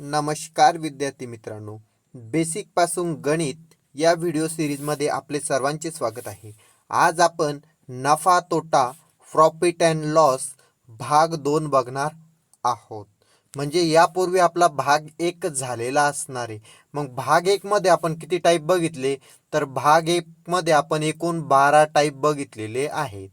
नमस्कार विद्यार्थी मित्रांनो, बेसिक पासून गणित या व्हिडिओ सिरीजमध्ये आपले सर्वांचे स्वागत आहे। आज आपण नफा तोटा प्रॉफिट अँड लॉस भाग 2 बघणार आहोत। म्हणजे यापूर्वी आपला भाग 1 झालेला असणार आहे। मग भाग 1 मध्ये आपण किती टाइप बघितले, तर भाग 1 मध्ये आपण एकूण 12 टाइप बघितलेले आहेत,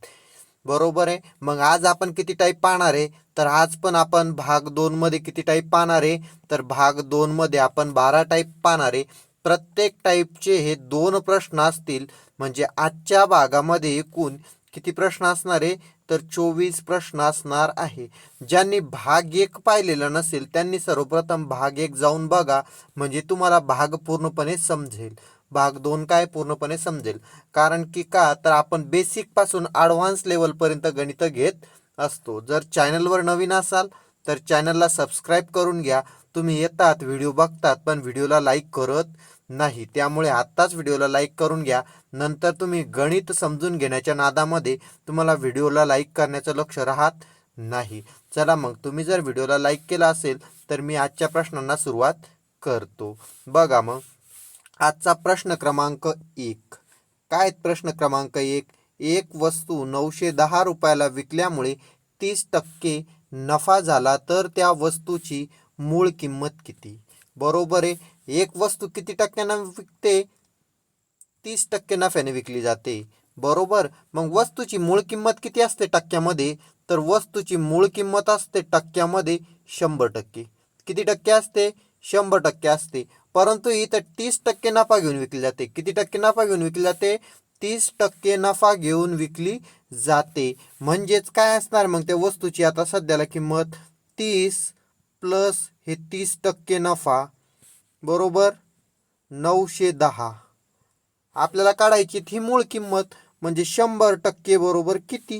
बरोबर आहे। मग आज आपण किती टाइप पाहणार आहे, तर आज पण आपण भाग 2 मध्ये किती टाइप पाहणार आहे, तर भाग 2 मध्ये आपण 12 टाइप पाहणार आहे। प्रत्येक टाइपचे हे 2 प्रश्न असतील। म्हणजे आजच्या भागामध्ये एकूण किती प्रश्न असणार आहे, तर 24 प्रश्न असणार आहे। ज्यांनी भाग 1 पाहिलेला नसेल त्यांनी सर्वप्रथम भाग 1 जाऊन बघा, म्हणजे तुम्हाला भाग पूर्णपणे समजेल। भाग 2 काय पूर्णपणे समजेल। कारण की का, तर आपण बेसिक पासून ॲडव्हान्स लेवल पर्यंत गणित घेत असतो। जर चॅनलवर नवीन असाल तर चॅनलला सबस्क्राईब करून घ्या। तुम्ही येतात व्हिडिओ बघतात पण व्हिडिओला लाईक करत नाही, त्यामुळे आत्ताच व्हिडिओला लाईक करून घ्या। नंतर तुम्ही गणित समजून घेण्याच्या नादामध्ये तुम्हाला व्हिडिओला लाईक करण्याचं लक्ष राहत नाही। चला मग, तुम्ही जर व्हिडिओला लाईक केला असेल तर मी आजच्या प्रश्नांना सुरुवात करतो। बघा मग, आजचा प्रश्न क्रमांक 1 काय, प्रश्न क्रमांक 1, एक वस्तू 910 रुपयाला विकल्यामुळे 30% नफा झाला तर त्या वस्तूची मूळ किंमत किती। बरोबर आहे, एक वस्तू किती टक्क्यानं विकते, 30% नफ्याने विकली जाते, बरोबर। मग वस्तूची मूळ किंमत किती असते टक्क्यामध्ये, तर वस्तूची मूळ किंमत असते टक्क्यामध्ये 100%। किती टक्के असते, 100% असते। परंतु इथं 30% नफा घेऊन विकली जाते। किती टक्के नफा घेऊन विकली जाते, 30% नफा घेऊन विकली जाते। म्हणजेच काय असणार मग त्या वस्तूची आता सध्याला किंमत 30 प्लस हे 30% नफा बरोबर 910। आपल्याला काढायची ही मूळ किंमत, म्हणजे 100% बरोबर किती,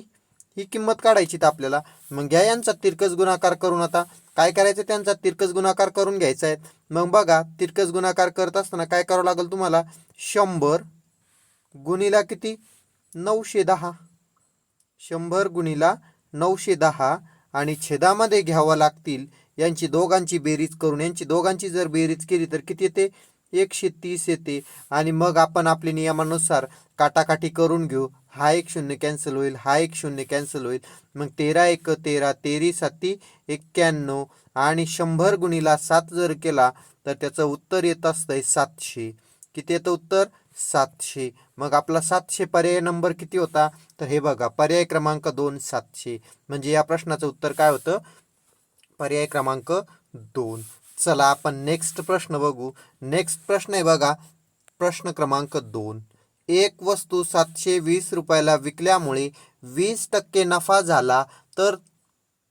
ही किंमत काढायची तर आपल्याला। मग घ्या यांचा तिरकस गुणाकार करून, आता काय करायचं, त्यांचा तिरकस गुणाकार करून घ्यायचा आहे। मग बघा, तिरकस गुणाकार करत असताना काय करावं लागेल तुम्हाला, 100 गुणिला किती, 910, 100 गुणिला 910 आणि छेदामध्ये घ्यावं लागतील यांची दोघांची बेरीज करून। यांची दोघांची जर बेरीज केली तर किती येते, 130 येते। आणि मग आपण आपल्या नियमानुसार काटाकाटी करून घेऊ। हा एक शून्य कॅन्सल होईल, हा एक शून्य कॅन्सल होईल। मग 13 एक 13, 13 साती 91 आणि 100 गुणिला 7 जर केला तर त्याचं उत्तर येत असतंय 700। किती येतं उत्तर, 700। मग आपला 700 पर्याय नंबर किती होता, तर हे बघा, पर्याय क्रमांक 2 700। म्हणजे या प्रश्नाचं उत्तर काय होतं, पर्याय क्रमांक 2। चला आपण नेक्स्ट प्रश्न बघू। नेक्स्ट प्रश्न आहे बघा, प्रश्न क्रमांक 2, एक वस्तू 720 रुपयाला विकल्यामुळे 20% नफा झाला तर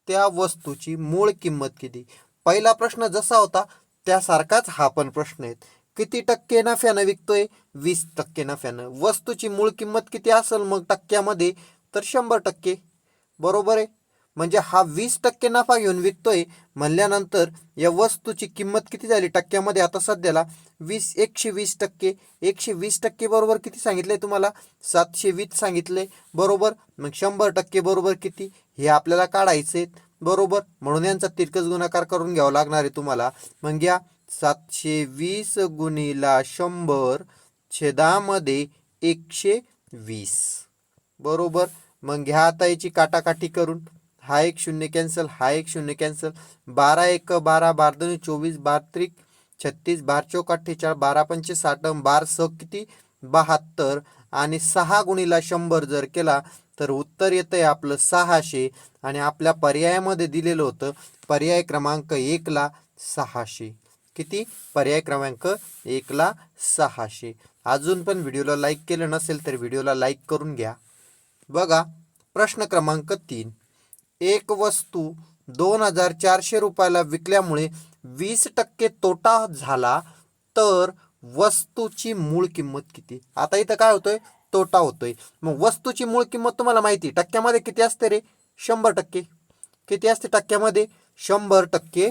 त्या वस्तूची मूळ किंमत किती। पहिला प्रश्न जसा होता त्यासारखाच हा पण प्रश्न आहे। किती टक्के नफ्यानं विकतोय, 20% नफ्यानं। वस्तूची मूळ किंमत किती असेल मग टक्क्यामध्ये, तर 100%, बरोबर आहे। म्हणजे हा 20% नफा घेऊन विकतोय म्हणल्यानंतर या वस्तूची किंमत किती झाली टक्क्यामध्ये, आता सध्याला 120%। 120% बरोबर किती सांगितले तुम्हाला, 720 सांगितले, बरोबर। मग 100% बरोबर किती, हे आपल्याला काढायचे, बरोबर। म्हणून यांचा तिरकस गुणाकार करून घ्यावा लागणार आहे तुम्हाला। मग या 720 गुणिला 100 छेदामध्ये 120, बरोबर। मग घ्या आता याची काटाकाटी करून, हा एक शून्य कॅन्सल, हा एक शून्य कॅन्सल। 12 एक 12, 12 दोन्ही 24, 12 त्रिक 36, 12 चौक 48, 12 पंचे 60, 12 स किती 72 आणि 6 गुणिला 100 जर केला तर उत्तर येतंय आपलं 600। आणि आपल्या पर्यायामध्ये दिलेलं होतं पर्याय क्रमांक 1 ला 600। किती, पर्याय क्रमांक 1 ला 600। अजून पण व्हिडिओला लाईक केलं नसेल तर व्हिडिओला लाईक करून घ्या। बघा प्रश्न क्रमांक 3, एक वस्तू 2400 रुपयाला विकल्यामुळे 20% तोटा झाला तर वस्तूची मूळ किंमत किती। आता इथं काय होतोय, तोटा होतोय। मग वस्तूची मूळ किंमत तुम्हाला माहिती टक्क्यामध्ये किती असते रे, 100%। किती असते टक्क्यामध्ये, 100%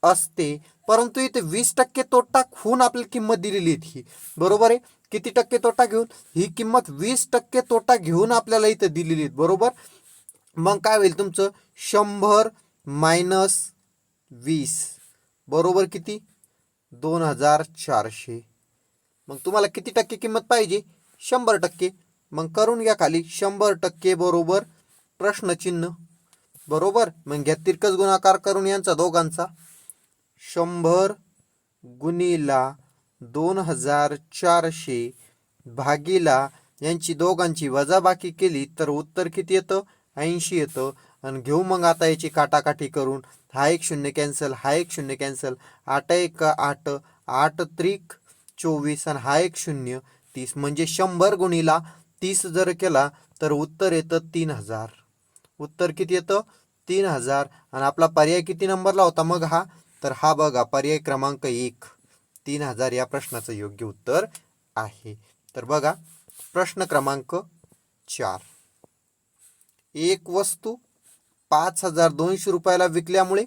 असते। परंतु इथे 20% तोटा होऊन आपली किंमत दिलेली ही, बरोबर आहे। किती टक्के तोटा घेऊन, ही किंमत 20% तोटा घेऊन आपल्याला इथं दिलेली, बरोबर। मग काय होईल तुमचं, 100 - 20, बरोबर किती 2400. मग तुम्हाला किती टक्के किंमत पाहिजे 100%. मग करून घ्या खाली 100% बरोबर प्रश्नचिन्ह. बरोबर मग घ्या तिरकस गुणाकार करून यांचा दोघांचा 100 गुणिला 2400 भागीला यांची दोघांची वजाबाकी केली तर उत्तर किती येतं 80 येतं. आणि घेऊ मग आता याची काटाकाटी करून हा एक शून्य कॅन्सल हा एक शून्य कॅन्सल 8 एक 8 8 त्रिक 24 आणि हा एक शून्य 30 म्हणजे 100 गुणिला 30 जर केला तर उत्तर येतं 3000. उत्तर किती येतं 3000. आणि आपला पर्याय किती नंबरला होता मग हा तर हा बघा पर्याय क्रमांक 1 3000 या प्रश्नाचं योग्य उत्तर आहे. तर बघा प्रश्न क्रमांक 4. एक वस्तू 5200 रुपयाला विकल्यामुळे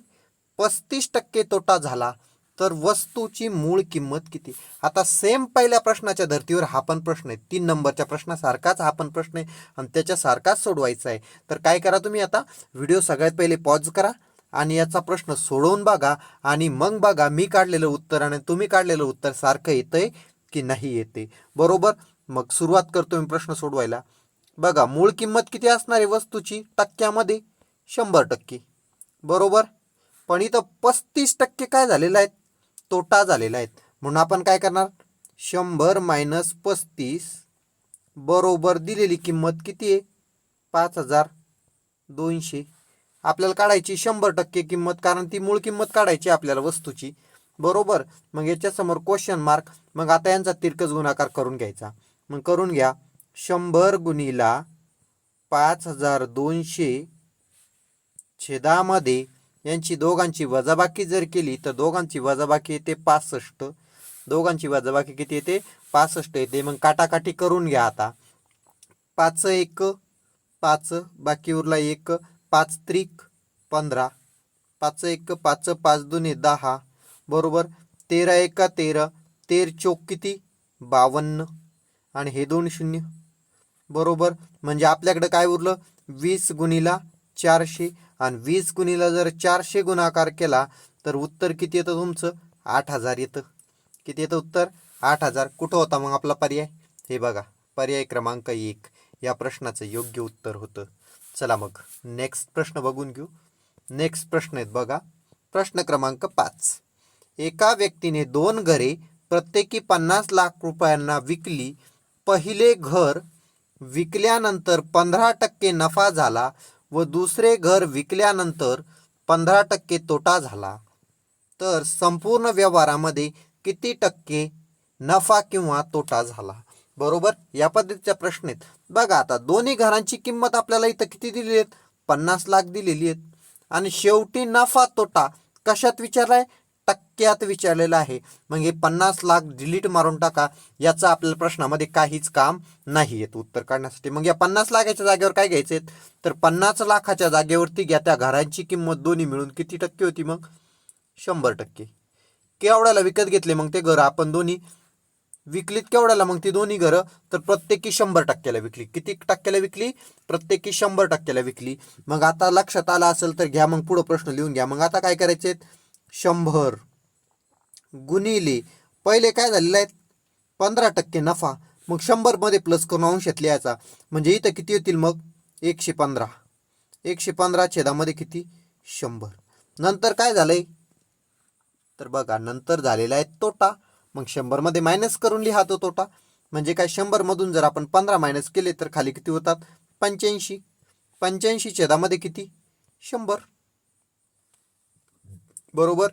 35% तोटा झाला तर वस्तूची मूळ किंमत किती. आता सेम पहिल्या प्रश्नाच्या धर्तीवर हा पण प्रश्न आहे 3 नंबरच्या प्रश्नासारखाच हा पण प्रश्न आहे आणि त्याच्यासारखाच सोडवायचा आहे. तर काय करा तुम्ही आता व्हिडिओ सगळ्यात पहिले पॉज करा आणि याचा प्रश्न सोडवून बघा आणि मग बघा मी काढलेलं उत्तर आणि तुम्ही काढलेलं उत्तर सारखं येतंय की नाही येते. बरोबर मग सुरुवात करतो मी प्रश्न सोडवायला. बघा मूळ किंमत किती असणार आहे वस्तूची टक्क्यामध्ये 100%. बरोबर पण इथं 35% काय झालेलं आहे तोटा झालेला आहे. म्हणून आपण काय करणार 100 - 35 बरोबर दिलेली किंमत किती आहे 5200. आपल्याला काढायची 100% किंमत कारण ती मूळ किंमत काढायची आपल्याला वस्तूची. बरोबर मग याच्यासमोर क्वेश्चन मार्क. मग आता यांचा तिरकस गुणाकार करून घ्यायचा. मग करून घ्या 100 गुणिला 5200 छेदामध्ये यांची दोघांची वजाबाकी जर केली तर दोघांची वजाबाकी येते 65. दोघांची वजाबाकी किती येते 65 येते. मग काटाकाटी करून घ्या आता 5 1 5 बाकी उरला 1 5 त्रिक 15 5 1 5 5 2 10 बरोबर 13 1 13 13 चौक किती 52 आणि हे 2 शून्य. बरोबर म्हणजे आपल्याकडे काय उरलं 20 गुणिला 400 आणि 20 गुणिला जर 400 गुणाकार केला तर उत्तर किती येतं तुमचं 8000 येतं. किती येतं उत्तर 8000. कुठं होता मग आपला पर्याय हे बघा पर्याय क्रमांक 1 या प्रश्नाचं योग्य उत्तर होतं. चला मग नेक्स्ट प्रश्न बघून घेऊ. नेक्स्ट प्रश्न आहेत बघा प्रश्न क्रमांक 5. एका व्यक्तीने 2 घरे प्रत्येकी 50 लाख रुपयांना विकली. पहिले घर विकल्यानंतर 15% नफा झाला व दुसरे घर विकल्यानंतर 15% तोटा झाला तर संपूर्ण व्यवहारामध्ये किती टक्के नफा किंवा तोटा झाला. बरोबर या पद्धतीचा प्रश्न आहेत. बघा आता दोन्ही घरांची किंमत आपल्याला इथं किती दिलेली आहेत 50 लाख दिलेली आहेत आणि शेवटी नफा तोटा कशात विचारलाय टक्क्यात विचारलेला आहे. मग हे 50 लाख डिलीट मारून टाका याचा आपल्याला प्रश्नामध्ये काहीच काम नाही येत उत्तर काढण्यासाठी. मग या 50 लाखाच्या जागेवर काय घ्यायचे तर 50 लाखाच्या जागेवरती घ्या त्या घरांची किंमत दोन्ही मिळून किती टक्के होती मग 100%. केवढ्याला विकत घेतले मग ते घर आपण दोन्ही विकलीत केवढ्याला मग ती दोन्ही घरं तर प्रत्येकी 100%ला विकली. किती टक्क्याला विकली प्रत्येकी 100%ला विकली. मग आता लक्षात आलं असेल तर घ्या मग पुढे प्रश्न लिहून घ्या. मग आता काय करायचे 100 गुणिले पहिले काय झालेलं आहे 15% नफा मग 100 मध्ये प्लस करून अंशात लिहायचा म्हणजे इथं किती होतील मग 115. 115 छेदामध्ये किती 100. नंतर काय झालंय तर बघा नंतर झालेला आहे तोटा. मग 100 मध्ये मायनस करून लिहा तो तोटा म्हणजे काय 100 मधून जर आपण 15 मायनस केले तर खाली किती होतात 85. 85 छेदामध्ये किती 100. बरोबर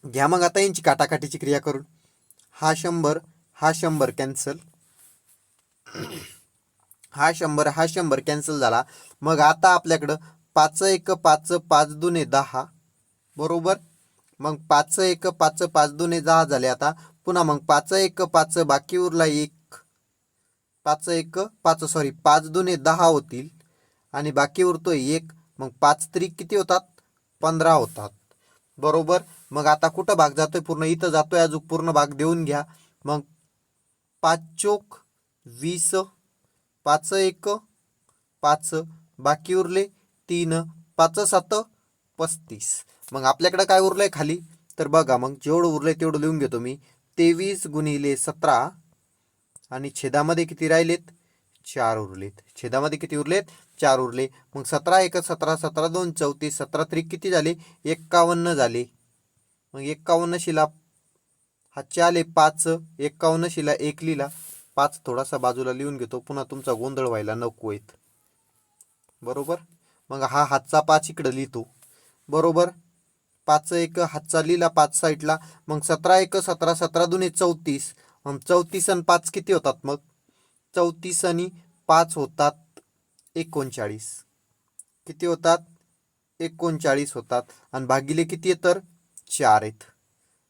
घ्या मग आता यांची काटाकाटीची क्रिया करून हा 100 हा 100 कॅन्सल हा 100 कॅन्सल झाला. मग आता आपल्याकडं 5 1 5 5 2 10 बरोबर मग 5 1 5 5 2 10 झाले. आता पुन्हा मग 5 1 5 बाकी उरला 1 5 1 5 सॉरी 5 2 10 होतील आणि बाकी उरतोय 1. मग 5 त्रिक किती होतात 15 होतात. बरोबर मग आता कुठं भाग जातोय पूर्ण इथं जातोय अजून पूर्ण भाग देऊन घ्या. मग 5 चोक 20 5 1 5 बाकी उरले 3 5 7 35. मग आपल्याकडे काय उरलंय खाली तर बघा मग जेवढं उरले तेवढं लिहून घेतो मी. 23 गुणिले 17 आणि छेदामध्ये किती राहिलेत? 4 उरलेत. छेदामध्ये किती उरलेत? 4 उरले. मग 17 एक 17, 17 दोन 34, 17 त्रिक किती झाले? 51 झाले. मग 51 शिला हातचे आले 5, 51 शिला 1 लिहिला, 5 थोडासा बाजूला लिहून घेतो, पुन्हा तुमचा गोंधळ व्हायला नको आहेत. बरोबर. मग हा हातचा 5 इकडे लिहितो. बरोबर. 5 एक हातचा लिहिला 5 साईडला. मग 17 एक 17, 17 दुने 34. मग 34 आणि 5 किती होतात? मग 34 आणि 5 होतात 39. किती होतात? 39 होतात. आणि भागिले किती आहे? तर 4 आहेत.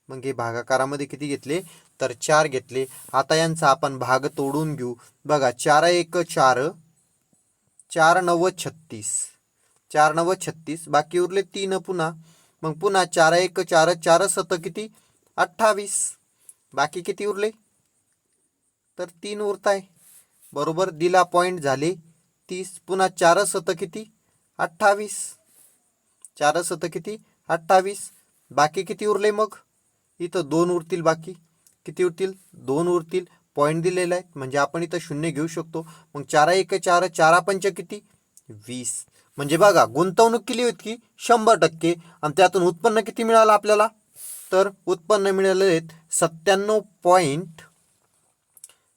मग हे भागाकारामध्ये किती घेतले? तर 4 घेतले. आता यांचा आपण भाग तोडून घेऊ. बघा 4 एक 4, 4 9 36, 4 9 36, बाकी उरले 3 पुन्हा. मग पुन्हा 4 एक 4, 4 7 किती? 28. बाकी किती उरले? तर 3 उरताय. बरोबर. दिला पॉईंट झाले 30. पुन्हा 4 7 किती? 28. 4 7 किती? 28. बाकी किती उरले? मग इथं 2 उरतील. बाकी किती उरतील? 2 उरतील. पॉईंट दिलेला आहे म्हणजे आपण इथं 0 घेऊ शकतो. मग 4 एक 4, 4 पंच किती? 20. म्हणजे बघा गुंतवणूक केली होती 100% आणि त्यातून उत्पन्न किती मिळालं आपल्याला? तर उत्पन्न मिळाले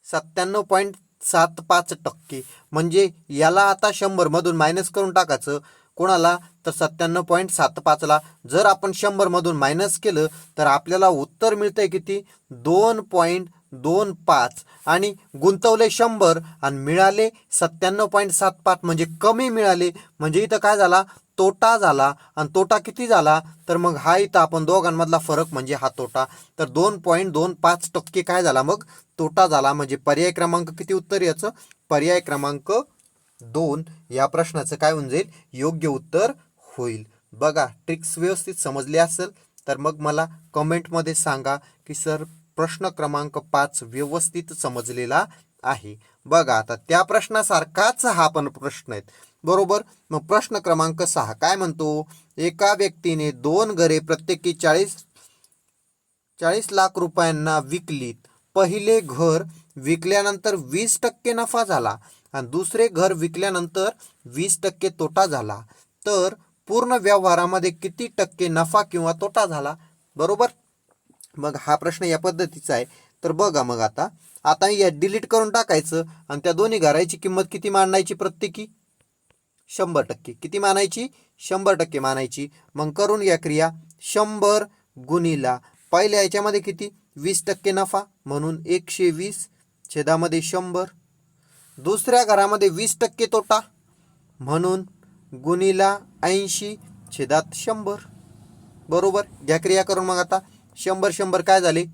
97.75%. म्हणजे याला आता 100 मधून मायनस करून टाकायचं. कोणाला? तर 97.75ला जर आपण 100 मधून मायनस केलं तर आपल्याला उत्तर मिळतंय किती? 2.25. आणि गुंतवले 100 आणि मिळाले 97.75, म्हणजे कमी मिळाले. म्हणजे इथं काय झाला? तोटा झाला. आणि तोटा किती झाला? तर मग हा इथं आपण दोघांमधला फरक म्हणजे हा तोटा. तर 2.25% काय झाला? मग तोटा झाला. म्हणजे पर्याय क्रमांक किती उत्तर याचं? पर्याय क्रमांक 2 या प्रश्नाचं काय होऊन जाईल? योग्य उत्तर होईल. बघा ट्रिक्स व्यवस्थित समजली असेल तर मग मला कमेंटमध्ये सांगा की सर प्रश्न क्रमांक 5 व्यवस्थित समजलेला आहे. बघा आता त्या प्रश्नासारखाच हा पण प्रश्न आहे. बरोबर. मग प्रश्न क्रमांक 6 काय म्हणतो? एका व्यक्तीने 2 घरे प्रत्येकी 40 लाख रुपयांना विकलीत. पहिले घर विकल्यानंतर 20% नफा झाला आणि दुसरे घर विकल्यानंतर 20% तोटा झाला. तर पूर्ण व्यवहारामध्ये किती टक्के नफा किंवा तोटा झाला? बरोबर. मग हा प्रश्न या पद्धतीचा आहे. तर बघा मग आता या डिलीट करून टाकायचं आणि त्या दोन्ही घराची किंमत किती मांडायची? प्रत्येकी 100%. किती मानायची? 100% मानायची. मग करून या क्रिया. 100 गुणिला पहिल्या याच्यामध्ये किती? 20% नफा म्हणून 120 छेदामध्ये 100. दुसऱ्या घरामध्ये 20% तोटा म्हणून गुणिला 80 छेदात 100. बरोबर. घ्या क्रिया करून. मग आता 100 100 काय झाले?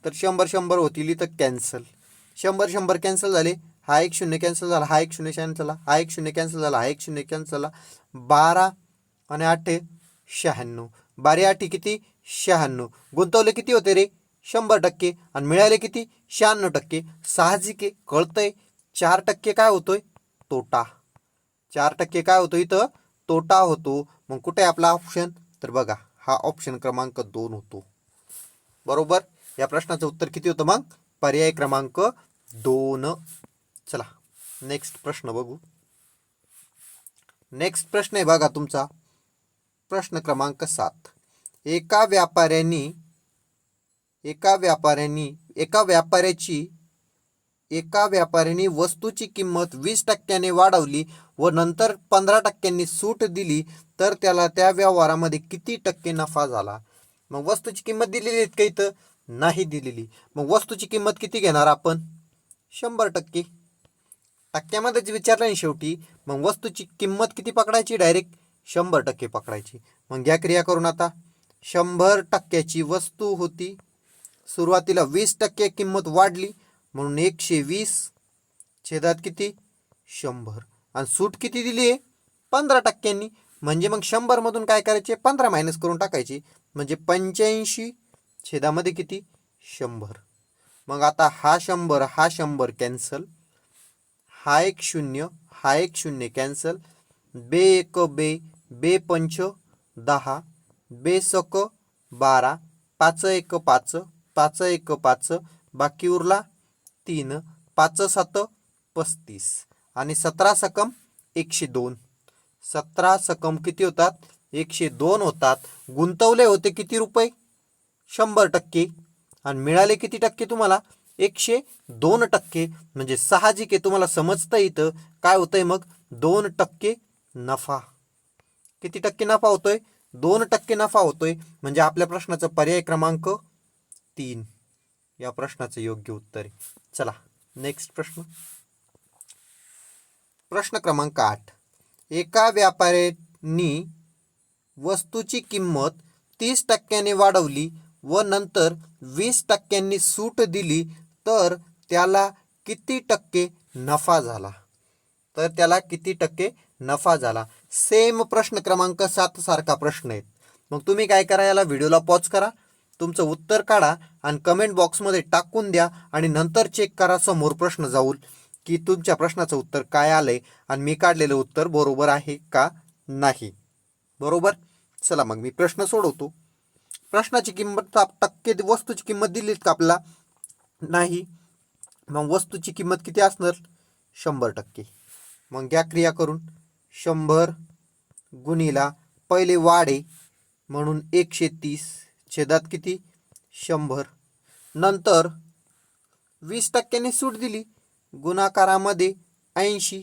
तर 100 100 होतील इथं कॅन्सल. 100 100 कॅन्सल झाले. हा एक 0 कॅन्सल झाला, हा एक 0 कॅन्सल झाला, हा एक 0 कॅन्सल झाला, हा एक 0 कॅन्सल झाला. 12 आणि 8 96. 12 8 किती? 96. गुंतवले किती होते रे? 100% आणि मिळाले किती? 96%. साहजिक आहे, कळतंय. 4% काय होतोय? तोटा. 4% काय होतो? इथं तोटा होतो. मग कुठे आपला ऑप्शन? तर बघा हा ऑप्शन क्रमांक 2 होतो. बरोबर. या प्रश्नाचं उत्तर किती होतं? मग पर्याय क्रमांक 2. चला नेक्स्ट प्रश्न बघू. नेक्स्ट प्रश्न आहे बघा तुमचा प्रश्न क्रमांक 7. एका व्यापाऱ्याची वस्तूची किंमत 20% वाढवली व नंतर 15% सूट दिली तर त्याला त्या व्यवहारामध्ये किती टक्के नफा झाला? मग वस्तूची किंमत दिलेली आहे का इथं? नाही दिलेली. मग वस्तूची किंमत किती घेणार आपण? 100%. टक्क्यामध्येच विचारलं नाही शेवटी. मग वस्तूची किंमत किती पकडायची? डायरेक्ट 100% पकडायची. मग घ्या क्रिया करून. आता 100%ची वस्तू होती. सुरुवातीला 20% किंमत वाढली म्हणून 120 छेदात किती? 100. आणि सूट किती दिली आहे? 15%. म्हणजे मग 100 मधून काय करायचे? 15 मायनस करून टाकायची. म्हणजे 85 छेदामध्ये किती? 100. मग आता हा 100 कॅन्सल. हा एक 0, हा एक 0 कॅन्सल. बे एक बे, बे पंच 10, बे सक 12, पाच एक पाच, पाच एक पाच, बाकी उरला 3, 5 7 35 आणि 17 सकम 102. 17 सकम किती होतात? 102 होतात. गुंतवले होते किती रुपये? 100%. आणि मिळाले किती टक्के तुम्हाला? 102%. म्हणजे साहजिक आहे, तुम्हाला समजतं इथं काय होतंय मग? 2% नफा. किती टक्के नफा होतोय? 2% नफा होतोय. म्हणजे आपल्या प्रश्नाचा पर्याय क्रमांक 3 या प्रश्नाचं योग्य उत्तर आहे. चला नेक्स्ट प्रश्न. प्रश्न क्रमांक 8. एका व्यापाऱ्यांनी वस्तूची किंमत 30% वाढवली व नंतर 20% सूट दिली तर त्याला किती टक्के नफा झाला? तर त्याला किती टक्के नफा झाला? सेम प्रश्न क्रमांक 7 सारखा प्रश्न आहे. मग तुम्ही काय करा, याला व्हिडिओला पॉज करा, तुमचं उत्तर काढा आणि कमेंट बॉक्समध्ये टाकून द्या आणि नंतर चेक करा समोर प्रश्न जाऊन की तुमच्या प्रश्नाचं उत्तर काय आलंय आणि मी काढलेलं उत्तर बरोबर आहे का नाही. बरोबर. चला मग मी प्रश्न सोडवतो. प्रश्नाची किंमत टक्के, वस्तूची किंमत दिलीत का आपल्याला? नाही. मग वस्तूची किंमत किती असणार? 100%. मग घ्या क्रिया करून. 100 गुणिला पहिले वाढे म्हणून 130 छेदात किती? 100. नंतर 20%ने सूट दिली, गुणाकारामध्ये 80.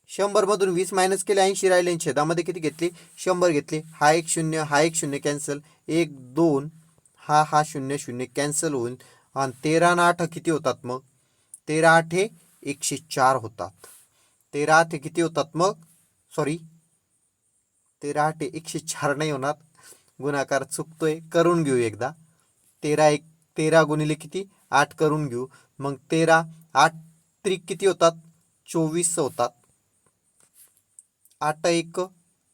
100 मधून 20 मायनस केले, 80 राहिले. छेदामध्ये किती घेतले? 100 घेतले. हा एक शून्य, हा एक शून्य कॅन्सल, 1 2, हा शून्य शून्य कॅन्सल होईल. आणि 13 आणि 8 किती होतात मग? 13 8 104 होतात. 13 8 किती होतात मग? सॉरी, 13 8 104 नाही होणार, गुणाकार चुकतोय, करून घेऊ एकदा. 13 गुणिले किती? 8 करून घेऊ. मग 13 8 त्रिक किती होतात? 24 होतात. 8 1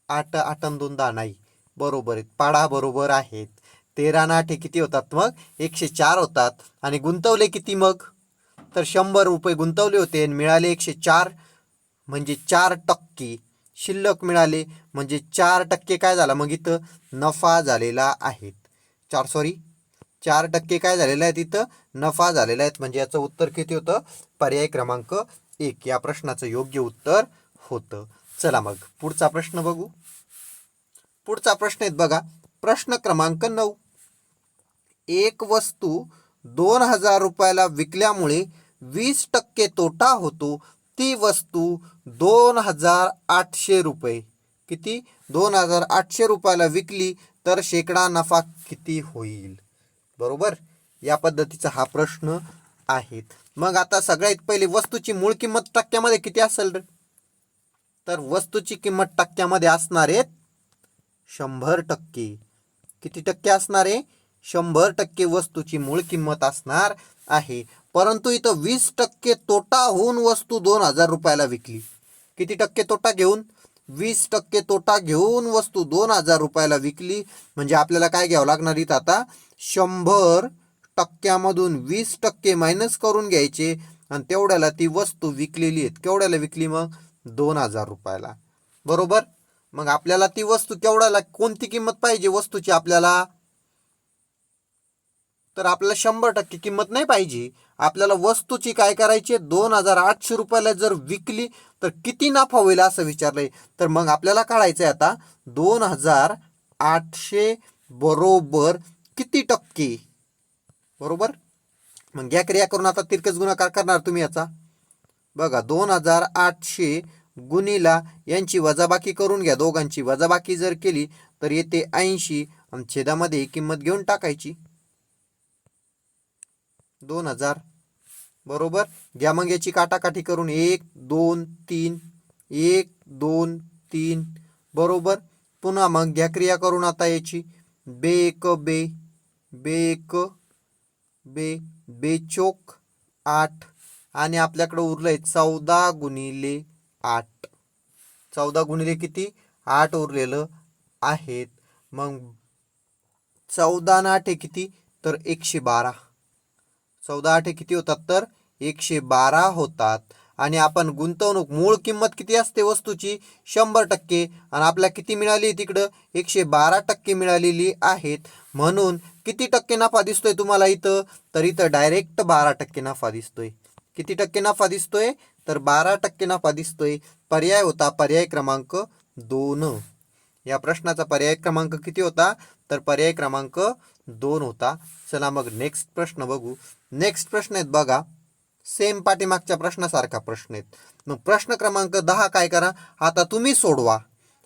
8, 8 2 10 नाही, बरोबर आहेत, पाडा बरोबर आहेत. 13 आणि 8 किती होतात मग? 104 होतात. आणि गुंतवले किती मग? तर 100 रुपये गुंतवले होते आणि मिळाले 104, म्हणजे 4% शिल्लक मिळाले. म्हणजे 4% काय झाला मग इथं? नफा झालेला आहे. 4% काय झालेलं आहे तिथं? नफा झालेला आहे. म्हणजे याचं उत्तर किती होतं? पर्याय क्रमांक 1 या प्रश्नाचं योग्य उत्तर होतं. चला मग पुढचा प्रश्न बघू. पुढचा प्रश्न आहे बघा, प्रश्न क्रमांक 9. एक वस्तू 2000 रुपयाला विकल्यामुळे 20% तोटा होतो. ती वस्तू 2800 रुपये, किती? 2800 रुपयाला विकली तर शेकडा नफा किती होईल? बरोबर. या पद्धतीचा हा प्रश्न आहे. मग आता सगळ्यात पहिले वस्तूची मूळ किंमत टक्क्यामध्ये किती असेल? तर वस्तूची किंमत टक्क्यामध्ये असणार आहे 100%. किती टक्के असणार आहे? 100% वस्तूची मूळ किंमत असणार आहे. परंतु इथं 20% तोटा होऊन वस्तू 2000 रुपयाला विकली. किती टक्के तोटा घेऊन? 20% तोटा घेऊन वस्तू 2000 रुपयाला विकली. म्हणजे आपल्याला काय घ्यावं लागणार इथं आता? 100%मधून 20% मायनस करून घ्यायचे आणि तेवढ्याला ती वस्तू विकलेली आहे. केवढ्याला विकली मग? 2000 रुपयाला. बरोबर. मग आपल्याला ती वस्तू केवढ्याला, कोणती किंमत पाहिजे वस्तूची आपल्याला? तर आपल्याला 100% किंमत नाही पाहिजे. आपल्याला वस्तूची काय करायची? 2800 रुपयाला जर विकली तर किती नफा होईल असं विचारलंय. तर मग आपल्याला काढायचंय आता 2800 बरोबर किती टक्के? बरोबर. मग या क्रिया करून आता तिरकस गुणाकार करणार तुम्ही याचा. बघा 2800 गुणिला यांची वजाबाकी करून घ्या. दोघांची वजाबाकी जर केली तर येते 80 आणि छेदामध्ये किंमत घेऊन टाकायची 2000. बरोबर. घ्या मग याची काटाकाटी करून 1 2 3, 1 2 3. बरोबर. पुन्हा मग घ्या क्रिया करून आता याची. बे एक बे, बे एक बे, बेचोक 8 आणि आपल्याकडे उरलंय 14 गुणिले 8. 14 गुणिले किती? 8 उरलेलं आहेत. मग 14 आणि 8 किती? तर 112. 14 8 किती होतात? तर 112 होतात. आणि आपण गुंतवणूक मूळ किंमत किती असते वस्तूची 100% आणि आपल्याला किती मिळाली तिकडं 112% मिळालेली आहेत. म्हणून किती टक्के नफा दिसतोय तुम्हाला इथं? तर इथं डायरेक्ट 12% नफा दिसतोय. किती टक्के नफा दिसतोय? तर 12% नफा दिसतोय. पर्याय होता पर्याय क्रमांक 2. या प्रश्नाचा पर्याय क्रमांक किती होता? तर पर्याय क्रमांक 2 होता. चला मग नेक्स्ट प्रश्न बघू. नेक्स्ट प्रश्न आहेत बघा, सेम पाठीमागच्या प्रश्नासारखा प्रश्न आहेत. मग प्रश्न क्रमांक 10 काय करा, आता तुम्ही सोडवा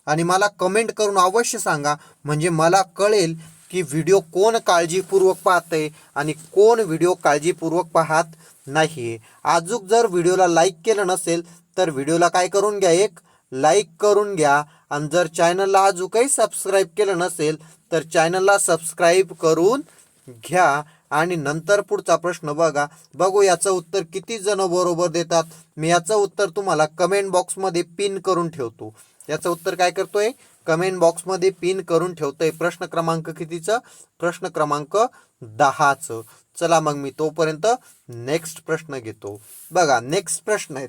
आणि मला कमेंट करून अवश्य सांगा, म्हणजे मला कळेल की व्हिडिओ कोण काळजीपूर्वक पाहतंय आणि कोण व्हिडिओ काळजीपूर्वक पाहत नाही. अजून जर व्हिडिओला लाईक केलं नसेल तर व्हिडिओला काय करून घ्या, एक लाईक करून घ्या. आणि जर चॅनलला अजून काही सबस्क्राईब केलं नसेल तर चॅनलला सबस्क्राईब करून घ्या. आणि नंतर पुढचा प्रश्न बघा, बघू याचं उत्तर किती जण बरोबर देतात. मी याचं उत्तर तुम्हाला कमेंट बॉक्समध्ये पिन करून ठेवतो. याचं उत्तर काय करतोय, कमेंट बॉक्समध्ये पिन करून ठेवतोय. प्रश्न क्रमांक कितीचं? प्रश्न क्रमांक 10चं. चला मग मी तोपर्यंत नेक्स्ट प्रश्न घेतो. बघा नेक्स्ट प्रश्न आहे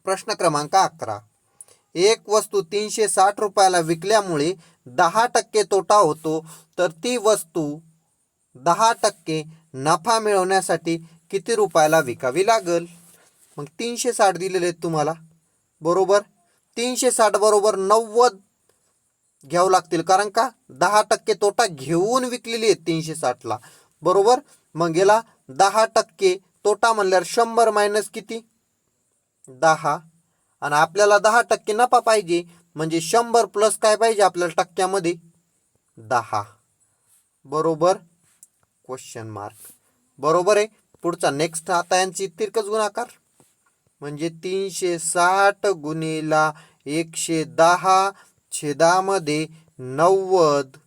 प्रश्न क्रमांक 11. एक वस्तू 360 रुपयाला विकल्यामुळे 10% तोटा होतो, तर ती वस्तू 10% नफा मिळवण्यासाठी किती रुपयाला विकावी लागेल? मग 360 दिलेले आहेत तुम्हाला, बरोबर. 360 बरोबर 90 घ्यावं लागतील, कारण का 10% तोटा घेऊन विकलेली आहेत 360ला, बरोबर. मग गेला 10% तोटा म्हणल्यावर 100 मायनस किती 10, आणि आपल्याला 10% नफा पाहिजे, म्हणजे 100 प्लस काय पाहिजे आपल्याला टक्क्यामध्ये 10, बरोबर. क्वेश्चन मार्क, बरोबर आहे. पुढचा नेक्स्ट आता यांची तिरकस गुणाकार, म्हणजे 360 गुणिला 110 छेदामध्ये 90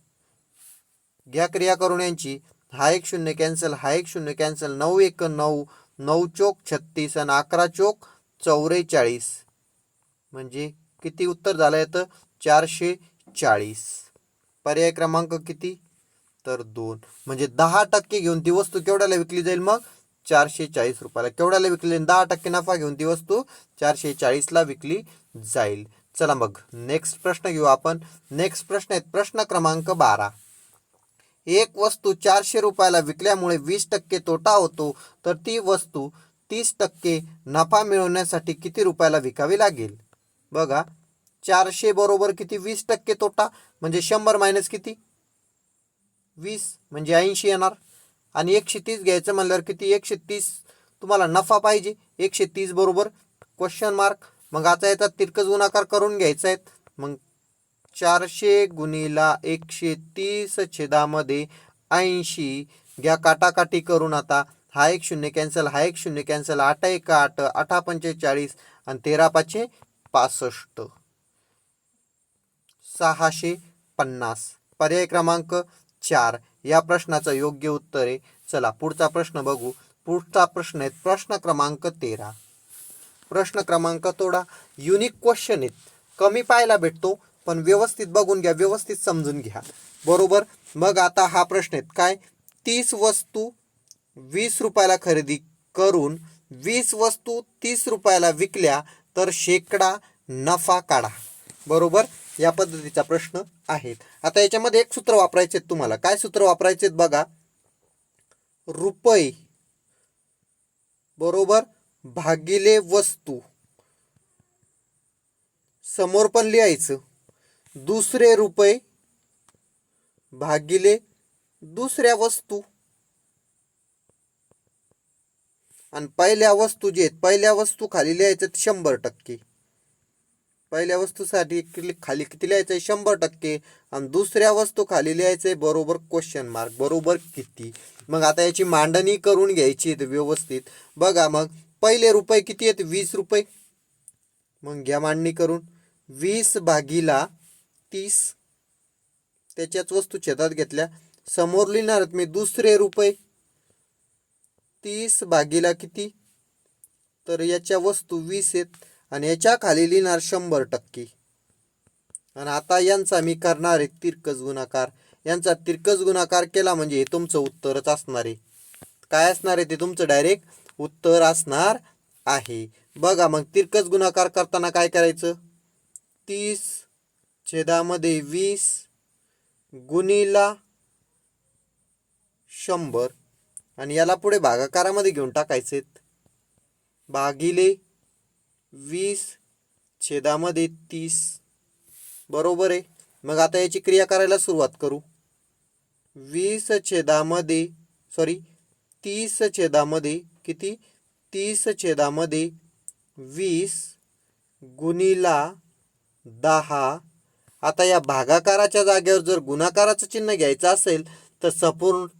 घ्या क्रिया करून यांची. हा एक शून्य कॅन्सल, हा एक शून्य कॅन्सल, 9 1 9, 9 चोक 36 आणि 11 चोक 44, म्हणजे किती उत्तर झालं येतं 440. पर्याय क्रमांक किती? तर 2. म्हणजे 10% घेऊन ती वस्तू केवढ्याला विकली जाईल? मग 440 रुपयाला. केवढ्याला विकली? 10% नफा घेऊन ती वस्तू 440ला विकली जाईल. चला मग नेक्स्ट प्रश्न घेऊ आपण. नेक्स्ट प्रश्न आहे प्रश्न क्रमांक 12. एक वस्तू 400 रुपयाला विकल्यामुळे 20% तोटा होतो, तर ती वस्तू 30% नफा मिळवण्यासाठी किती रुपयाला विकावी लागेल? बघा 400 बरोबर किती 20% तोटा, म्हणजे 100 मायनस किती 20, म्हणजे 80 येणार. आणि 130 घ्यायचं म्हणल्यावर किती 130 तुम्हाला नफा पाहिजे, 130 बरोबर क्वेश्चन मार्क. मग आता येतात तिरकस गुणाकार करून घ्यायचा आहेत. मग 400 गुणिला 130 छेदामध्ये 80 घ्या काटाकाटी करून. आता हा एक शून्य कॅन्सल, हा एक शून्य कॅन्सल, 8 1 8, 8 45 आणि 13 5 65, 650. पर्याय क्रमांक 4 या प्रश्नाचं योग्य उत्तर आहे. चला पुढचा प्रश्न बघू. पुढचा प्रश्न आहे प्रश्न क्रमांक 13. प्रश्न क्रमांक थोडा युनिक क्वेश्चन आहेत, कमी पाहायला भेटतो, पण व्यवस्थित बघून घ्या, व्यवस्थित समजून घ्या, बरोबर. मग आता हा प्रश्न आहे काय, 30 वस्तू 20 रुपयाला खरेदी करून 20 वस्तू 30 रुपयाला विकल्या तर शेकडा नफा काढा, बरोबर. या पद्धतीचा प्रश्न आहे. आता याच्यामध्ये एक सूत्र वापरायचे तुम्हाला. काय सूत्र वापरायचे बघा, रुपये बरोबर भागिले वस्तू, समोर पण लिहायचं दुसरे रुपये भागिले दुसऱ्या वस्तू, आणि पहिल्या वस्तू जे आहेत पहिल्या वस्तू खाली लिहायचं 100%. पहिल्या वस्तूसाठी खाली किती लिहायचं 100%, आणि दुसऱ्या वस्तू खाली लिहायचंय बरोबर क्वेश्चन मार्क, बरोबर किती. मग आता याची मांडणी करून घ्यायची व्यवस्थित. बघा मग पहिले रुपये किती आहेत 20 रुपये, मग घ्या मांडणी करून 20 भागिला 30, त्याच्याच वस्तू छेदात घेतल्या. समोर लिहिणार मी दुसरे रुपये 30 भागिला किती, तर याच्या वस्तू 20 आहेत आणि याच्या खाली लिहिणार 100%. आणि आता यांचा मी करणार आहे तिरकस गुणाकार. यांचा तिरकस गुणाकार केला म्हणजे हे तुमचं उत्तरच असणार आहे. काय असणार आहे ते तुमचं डायरेक्ट उत्तर असणार आहे, बघा मग तिरकस गुणाकार करताना काय करायचं, 30 छेदामध्ये 20 गुणिला 100 आणि याला पुढे भागाकारामध्ये घेऊन टाकायचे, भागिले 20 छेदामध्ये 30. बरोबर आहे. मग आता याची क्रिया करायला सुरुवात करू. 20 छेदामध्ये 30 छेदामध्ये किती, 30 छेदामध्ये 20 गुणिला 10. आता या भागाकाराच्या जागेवर जर गुणाकाराचं चिन्ह घ्यायचं असेल तर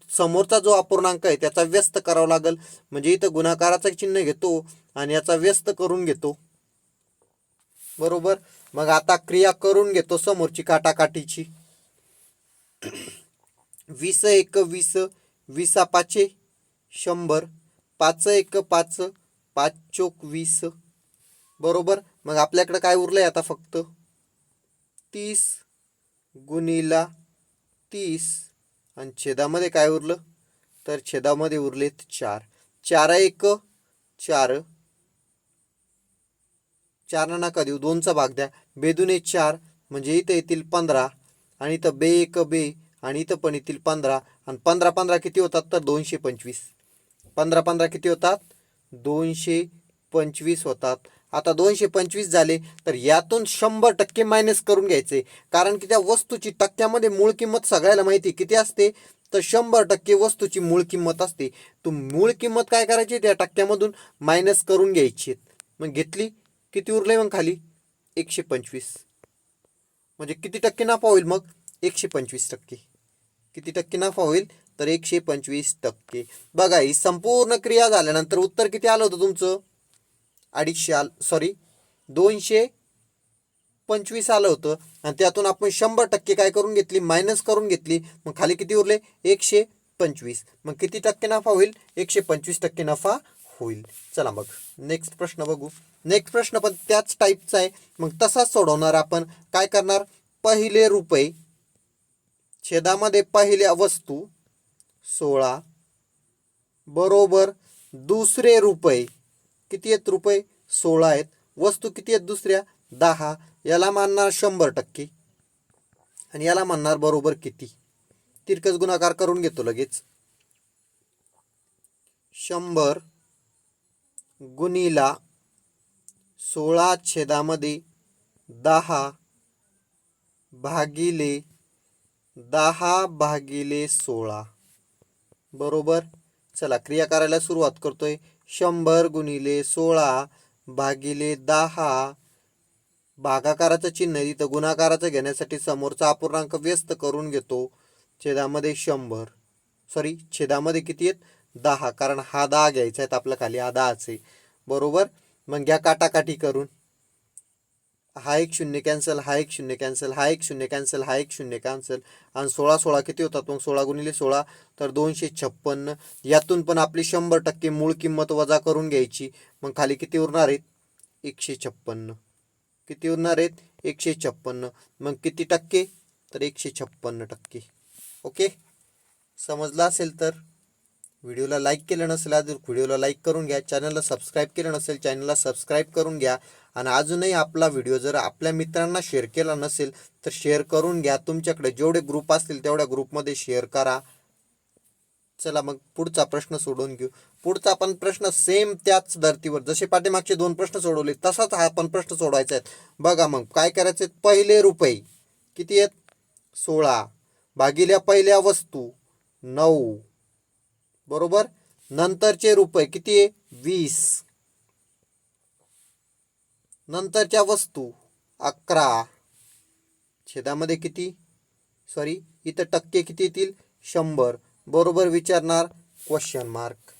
समोरचा जो अपूर्णांक आहे त्याचा व्यस्त करावा लागेल. म्हणजे इथं गुणाकाराचं चिन्ह घेतो आणि याचा व्यस्त करून घेतो. बरोबर. मग आता क्रिया करून घेतो समोरची काटाकाटीची. 20 एक 20, 20 पाचे 100, 5 एक 5, 5 चोक 20. बरोबर. मग आपल्याकडे काय उरलंय आता फक्त 30 गुणिला 30 आणि छेदामध्ये काय उरलं, तर छेदामध्ये उरलेत 4. 4 एक 4, 4 नका देऊ, 2चा भाग द्या, बेदुने 4 म्हणजे इथं येतील 15 आणि इथं बे एक बे आणि इथं पण येतील 15 आणि 15 15 किती होतात, तर 225. 15 15 किती होतात, 225 होतात. आता 225 झाले तर यातून 100% मायनस करून घ्यायचे, कारण की त्या वस्तूची टक्क्यामध्ये मूळ किंमत सगळ्याला माहिती किती असते, तर 100% वस्तूची मूळ किंमत असते. तो मूळ किंमत काय करायची, त्या टक्क्यामधून मायनस करून घ्यायची. मग घेतली, किती उरले मग खाली 125. म्हणजे किती टक्के नफा होईल मग 125%. किती टक्के नफा होईल, तर 125%. बघा ही संपूर्ण क्रिया झाल्यानंतर उत्तर किती आलं होतं तुमचं, 225 आलं होतं. आणि त्यातून आपण 100% काय करून घेतली, मायनस करून घेतली. मग खाली किती उरले 125. मग किती टक्के नफा होईल, 125% नफा होईल. चला मग नेक्स्ट प्रश्न बघू. नेक्स्ट प्रश्न पण त्याच टाईपचा आहे. मग तसाच सोडवणार आपण. काय करणार, पहिले रुपये छेदामध्ये पहिल्या वस्तू 16 बरोबर दुसरे रुपये, किती आहेत रुपये 16 आहेत, वस्तू किती आहेत दुसऱ्या 10. याला मानणार 100% आणि याला मानणार बरोबर किती. तिरकस गुणाकार करून घेतो लगेच. 100 गुणिला 16 छेदामध्ये 10 भागिले 10 भागिले 16. बरोबर. चला क्रिया करायला सुरुवात करतोय. 100 गुणिले 16 भागिले 10, भागाकाराचं चिन्ह इथं गुणाकाराचं घेण्यासाठी समोरचा अपूर्णांक व्यस्त करून घेतो. छेदामध्ये 100, छेदामध्ये किती आहेत 10, कारण हा 10 घ्यायचा आहे आपला, खाली हा 10 आहे. बरोबर. मग घ्या काटाकाटी करून. हा एक शून्य कॅन्सल, हा एक शून्य कॅन्सल, हा एक शून्य कॅन्सल, हा एक शून्य कॅन्सल आणि 16 16 किती होतात मग, 16 गुणिले 16 तर 256. यातून पण आपली 100% मूळ किंमत वजा करून घ्यायची. मग खाली किती उरणार आहेत 156. किती उरणार आहेत 156. मग किती टक्के, तर 156%. ओके. समजलं असेल तर व्हिडिओला लाईक केलं नसेल अजून व्हिडिओला लाईक करून घ्या. चॅनलला सबस्क्राईब केलं नसेल चॅनलला सबस्क्राईब करून घ्या. आणि अजूनही आपला व्हिडिओ जर आपल्या मित्रांना शेअर केला नसेल तर शेअर करून घ्या. तुमच्याकडे जेवढे ग्रुप असतील तेवढ्या ग्रुपमध्ये शेअर करा. चला मग पुढचा प्रश्न सोडवून घेऊ. पुढचा आपण प्रश्न सेम त्याच धर्तीवर जसे पाठीमागचे 2 प्रश्न सोडवले तसाच हा पण प्रश्न सोडवायचा आहे. बघा मग काय करायचे, पहिले रुपये किती आहेत 16 भागिल्या पहिल्या वस्तू 9 बरोबर. नंतरचे रुपये किती आहे 20, नंतरच्या वस्तू 11, छेदामध्ये किती इथं टक्के किती येतील 100. बरोबर विचारणार क्वेश्चन मार्क.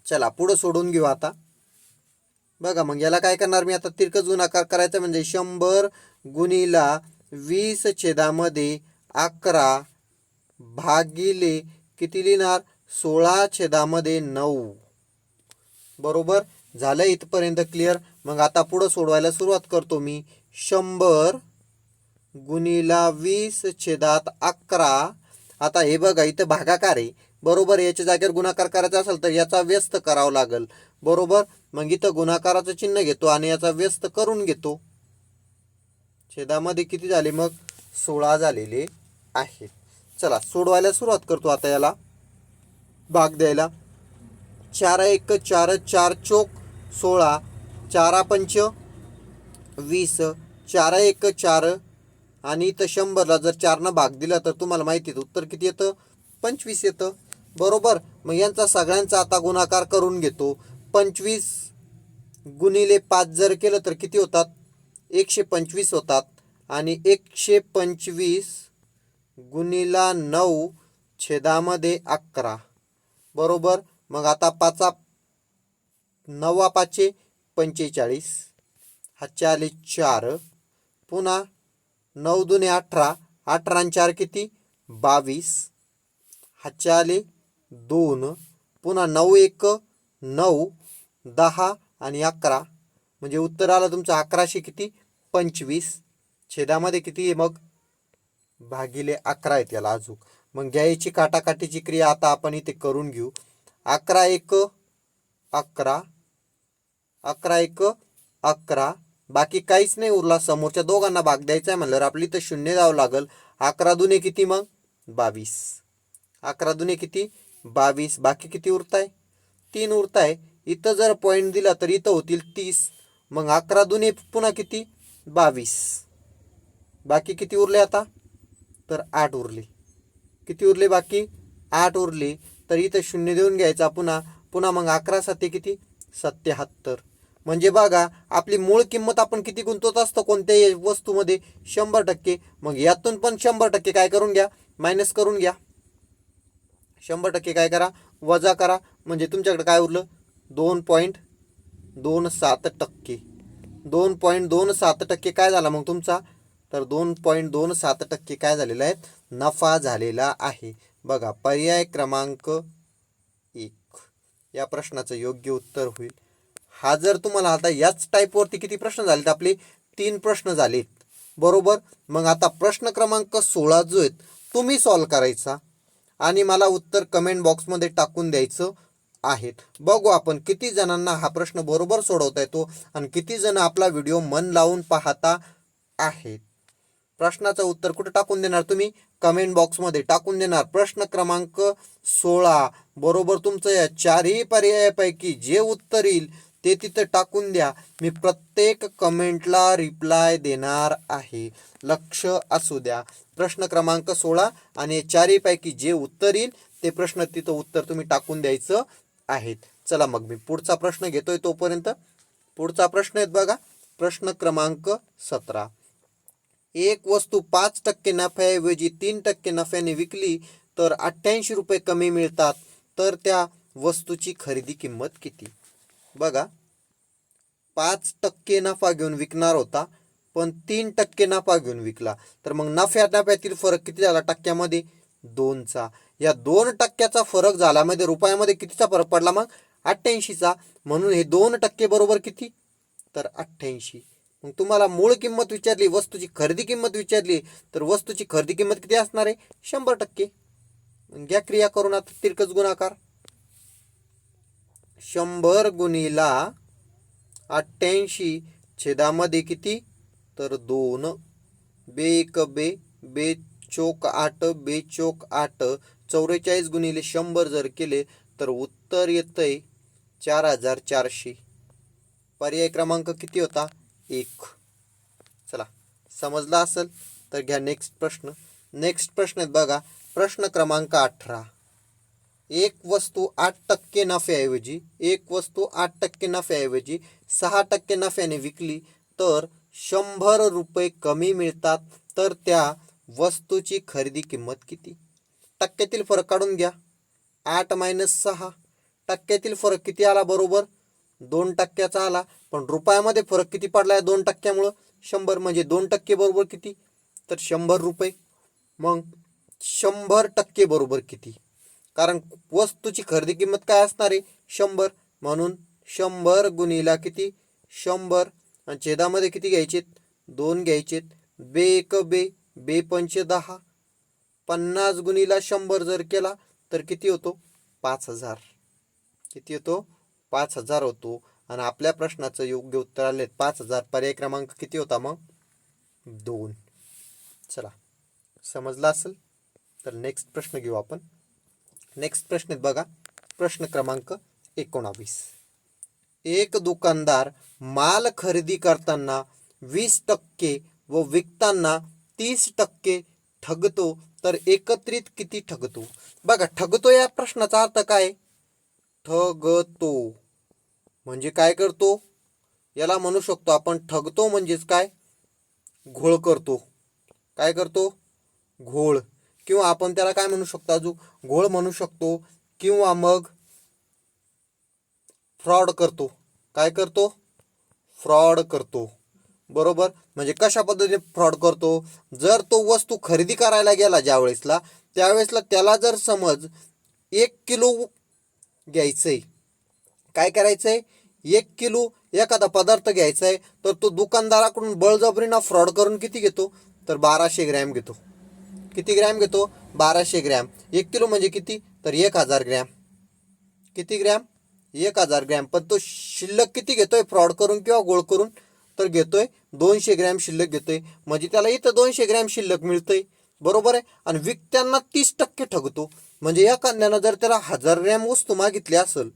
चला पुढे सोडून घेऊ आता. बघा मग याला काय करणार मी आता, तिरकस गुणाकार करायचा म्हणजे 100 गुणिला 20 छेदामध्ये 11 भागिले किती लिहिणार 16 छेदामध्ये 9. बरोबर. झालं इथपर्यंत क्लिअर. मग आता पुढे सोडवायला सुरुवात करतो मी. 100 गुणिला 20 छेदात 11 आता हे बघा इथं भागाकार आहे बरोबर, याच्या जागेवर गुणाकार करायचा असेल तर याचा व्यस्त करावा लागेल बरोबर. मग इथं गुणाकाराचं चिन्ह घेतो आणि याचा व्यस्त करून घेतो. छेदामध्ये किती झाले मग 16 झालेले आहे. चला सोडवायला सुरुवात करतो आता, याला भाग द्यायला. 4 1 4 4 चोक 16, 4 पंच 20, 4 1 4 आणि इथं 100ला जर 4 भाग दिला तर तुम्हाला माहिती आहे उत्तर किती येतं 25 येतं बरोबर. मग यांचा सगळ्यांचा आता गुणाकार करून घेतो. 25 गुणिले 5 जर केलं तर किती होतात 125 होतात. आणि 125 गुणिला 9 छेदामध्ये 11 बरोबर. मग आता 5 9 5 45, हातचे आले 4, पुन्हा 9 दुने 18, 18 आणि 4 किती 22, हातचे आले 2, पुन्हा 9 1 9, 10 आणि 11 म्हणजे उत्तर आलं तुमचं 1100 किती 25. छेदामध्ये किती आहे मग भागिले 11 आहे त्याला अजून. मग घ्यायची काटाकाटीची क्रिया आता आपण इथे करून घेऊ. 11 1 11, 11 1 11, बाकी काहीच नाही उरला. समोरच्या दोघांना भाग द्यायचा आहे म्हणल्यावर आपली तर 0 द्यावं लागेल. 11 दुने किती मग 22, 11 दुने किती 22, बाकी किती उरताय 3 उरताय. इथं जर पॉईंट दिला तर इथं होतील 30. मग 11 दुने पुन्हा किती 22, बाकी किती उरले आता तर 8 उरले. किती उरले बाकी 8 उरले. तर इथं 0 देऊन घ्यायचा पुन्हा पुन्हा मग 11 7 किती 77. म्हणजे बघा आपली मूळ किंमत आपण किती गुंतवत असतो कोणत्याही वस्तूमध्ये 100%. मग यातून पण 100% काय करून घ्या मायनस करून घ्या. 100% काय करा वजा करा. म्हणजे तुमच्याकडे काय उरलं 2.27%. 2.27% काय झाला मग तुमचा तर 2.27% काय झालेला आहे नफा झालेला आहे. बघा पर्याय क्रमांक 1 या प्रश्नाचं योग्य उत्तर होईल. हा जर तुम्हाला आता याच टाईपवरती किती प्रश्न झालेत आपले 3 प्रश्न झालेत बरोबर. मग आता प्रश्न क्रमांक 16 जो आहे तुम्ही सॉल्व करायचा आणि मला उत्तर कमेंट बॉक्समध्ये टाकून द्यायचं आहेत. बघू आपण किती जणांना हा प्रश्न बरोबर सोडवता येतो आणि किती जण आपला व्हिडिओ मन लावून पाहता आहेत. प्रश्नाचं उत्तर कुठे टाकून देणार तुम्ही कमेंट बॉक्समध्ये टाकून देणार. प्रश्न क्रमांक 16 बरोबर तुमचं या 4ही पर्यायापैकी जे उत्तर येईल ते तिथं टाकून द्या. मी प्रत्येक कमेंटला रिप्लाय देणार आहे, लक्ष असू द्या. प्रश्न क्रमांक 16 आणि 4ही पैकी जे उत्तर येईल ते प्रश्न तिथं उत्तर तुम्ही टाकून द्यायचं आहेत. चला मग मी पुढचा प्रश्न घेतोय. तोपर्यंत पुढचा प्रश्न आहे बघा प्रश्न क्रमांक 17. एक वस्तू 5% नफ्याऐवजी 3% नफ्याने विकली तर 88 रुपये कमी मिळतात, तर त्या वस्तूची खरेदी किंमत किती. बघा 5% नफा घेऊन विकणार होता पण 3% नफा घेऊन विकला, तर मग नफ्यातील फरक किती झाला टक्क्यामध्ये 2चा. या 2%चा फरक झाला मध्ये रुपयामध्ये कितीचा फरक पडला मग 88चा. म्हणून हे 2% बरोबर किती तर 88. मग तुम्हाला मूळ किंमत विचारली वस्तूची खरेदी किंमत विचारली तर वस्तूची खरेदी किंमत किती असणार आहे 100%. घ्या क्रिया करून आता तिरकस गुणाकार. 100 गुणिला 88 छेदामध्ये किती तर 2, बे 1 बे, बे चोक 8, बे चोक 8, 44 गुणिले 100 जर केले तर उत्तर येतंय 4400. पर्याय क्रमांक किती होता 1. चला समजला असेल तर घ्या नेक्स्ट प्रश्न. नेक्स्ट प्रश्न आहेत बघा प्रश्न क्रमांक 18. एक वस्तू 8% नफ्याऐवजी 6% नफ्याने विकली तर 100 रुपये कमी मिळतात, तर त्या वस्तूची खरेदी किंमत किती. टक्क्यातील फरक काढून घ्या. 8 - 6 टक्क्यातील फरक किती आला बरोबर 2%चा आला. पण रुपयामध्ये फरक किती पडलाय 2%मुळे 100, म्हणजे 2% बरोबर किती तर 100 रुपये. मग 100% बरोबर किती, कारण वस्तूची खरेदी किंमत काय असणार आहे 100. म्हणून 100 गुणिला किती 100 आणि छेदामध्ये किती घ्यायचे 2 घ्यायचे. बे 1 बे, बे पंच 10, 50 गुणिला 100 जर केला तर किती होतो? 5000. किती होतो? 5000 होतो. आणि आपल्या प्रश्नाचं योग्य उत्तर आले 5000. पर्याय क्रमांक किती होता मग? 2. चला, समजला असेल तर नेक्स्ट प्रश्न घेऊ आपण. नेक्स्ट प्रश्न बघा, प्रश्न क्रमांक 19. एक दुकानदार माल खरेदी करताना 20% व विकताना 30% ठगतो तर एकत्रित किती ठगतो? बघा, ठगतो या प्रश्नाचा अर्थ काय? ठगतो म्हणजे काय करतो? याला म्हणू शकतो आपण ठगतो म्हणजेच काय? घोळ करतो. काय करतो? घोळ. किंवा आपण त्याला काय म्हणू शकतो? अजून घोळ म्हणू शकतो किंवा मग फ्रॉड करतो. काय करतो? फ्रॉड करतो. बरोबर. म्हणजे कशा पद्धतीने फ्रॉड करतो? जर तो वस्तू खरेदी करायला गेला ज्यावेळेसला, त्यावेळेसला त्याला जर समज 1 किलो घ्यायचंय, काय करायचंय? 1 किलो एखादा पदार्थ घ्यायचा आहे, तर तो दुकानदाराकडून बळजबरीनं फ्रॉड करून किती घेतो? तर 1200 ग्रॅम घेतो. किती ग्रॅम घेतो? 1200 ग्रॅम. 1 किलो म्हणजे किती? तर 1000 ग्रॅम. किती ग्रॅम? 1000 ग्रॅम. पण तो शिल्लक किती घेतोय फ्रॉड करून किंवा गोळ करून? तर घेतोय 200 ग्रॅम शिल्लक घेतोय. म्हणजे त्याला इथं 200 ग्रॅम शिल्लक मिळतंय. बरोबर आहे. आणि विकत्यांना 30% ठगतो. म्हणजे या कन्यानं जर त्याला 1000 ग्रॅम वस्तू मागितली असेल,